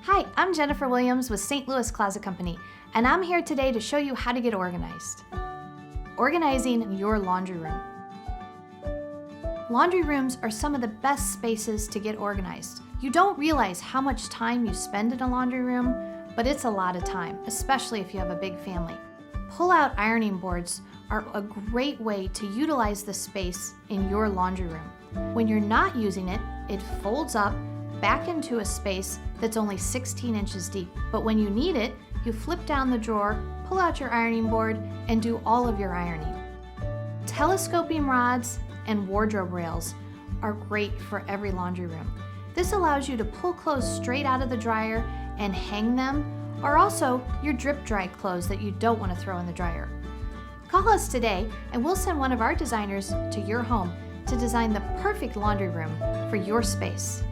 Hi, I'm Jennifer Williams with St. Louis Closet Company, and I'm here today to show you how to get organized. Organizing your laundry room. Laundry rooms are some of the best spaces to get organized. You don't realize how much time you spend in a laundry room, but it's a lot of time, especially if you have a big family. Pull-out ironing boards are a great way to utilize the space in your laundry room. When you're not using it, it folds up back into a space that's only 16 inches deep. But when you need it, you flip down the drawer, pull out your ironing board, and do all of your ironing. Telescoping rods and wardrobe rails are great for every laundry room. This allows you to pull clothes straight out of the dryer and hang them, or also your drip dry clothes that you don't want to throw in the dryer. Call us today and we'll send one of our designers to your home to design the perfect laundry room for your space.